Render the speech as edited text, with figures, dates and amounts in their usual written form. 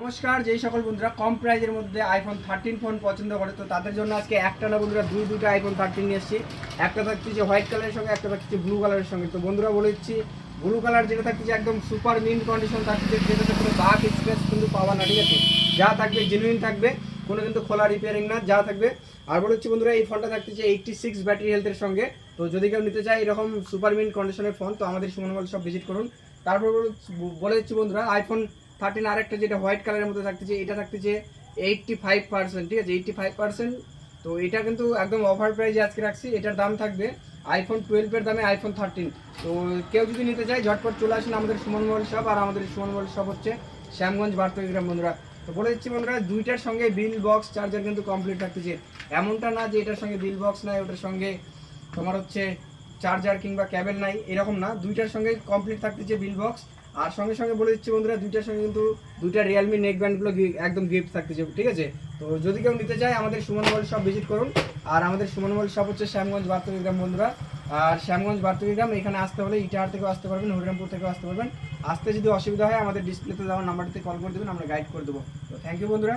নমস্কার, যেই সকল বন্ধুরা কম প্রাইজের মধ্যে আইফোন 13 ফোন পছন্দ করে তো তাদের জন্য আজকে একটা না বন্ধুরা দুইটা আইফোন 13 নিয়ে এসেছি। একটা থাকছে যে হোয়াইট কালারের সঙ্গে, একটা থাকছে ব্লু কালারের সঙ্গে। তো বন্ধুরা বলে দিচ্ছি, ব্লু কালার যেটা থাকছে একদম সুপার মিন্ট কন্ডিশন থাকছে, যেটাতে কোনো দাগ স্ক্র্যাচ কিন্তু পাওয়া না, ঠিক আছে? যা থাকবে জেনুইন থাকবে, কোনো কিন্তু খোলা রিপেয়ারিং না, যা থাকবে। আর বলে দিচ্ছি বন্ধুরা, এই ফোনটা থাকছে 86 ব্যাটারি হেলথের সঙ্গে। তো যদি কেউ নিতে চায় এরকম সুপার মিন্ট কন্ডিশনের ফোন, তো আমাদের সুমন মোবাইল শপ ভিজিট করুন। তারপর বলে দিচ্ছি বন্ধুরা, আইফোন 13 আর একটা যেটা হোয়াইট কালারের মধ্যে থাকতেছে, এটা থাকতেছে 85%, ঠিক আছে? 85%। তো এটা কিন্তু একদম অফার প্রাইজে আজকে রাখছি। এটার দাম থাকবে আইফোন 12 এর দামে আইফোন 13। তো কেউ যদি নিতে চায় ঝটপট চলে আসুন আমাদের সুমন মোবাইল শপ। আর আমাদের সুমন মোবাইল শপ হচ্ছে শ্যামগঞ্জ বারতগ্রাম বন্ধুরা। তো বলে দিচ্ছি বন্ধুরা, দুইটার সঙ্গে বিল বক্স চার্জার কিন্তু কমপ্লিট থাকতেছে। এমনটা না যে এটার সঙ্গে বিল বক্স নাই, ওটার সঙ্গে তোমার হচ্ছে চার্জার কিংবা ক্যাবেল নাই, এরকম না। দুইটার সঙ্গে কমপ্লিট থাকতেছে বিল বক্স। আর সঙ্গে সঙ্গে বলে দিচ্ছি বন্ধুরা, দুইটার সঙ্গে কিন্তু দুইটা রিয়েলমি নেক ব্যান্ডগুলো একদম গিফট থাকতেছে, ঠিক আছে? তো যদি কেউ নিতে চায় আমাদের সুমন মোবাইল শপ ভিজিট করুন। আর আমাদের সুমন মোবাইল শপ হচ্ছে শ্যামগঞ্জ বারতগ্রাম বন্ধুরা। আর শ্যামগঞ্জ বারতগ্রাম এখানে আসতে হলে ইটাহার থেকেও আসতে পারবেন, হরিরামপুর থেকেও আসতে পারবেন। আসতে যদি অসুবিধা হয় আমাদের ডিসপ্লেতে দেওয়া নাম্বারটিতে কল করে দেবেন, আমরা গাইড করে দেবো। তো থ্যাংক ইউ বন্ধুরা।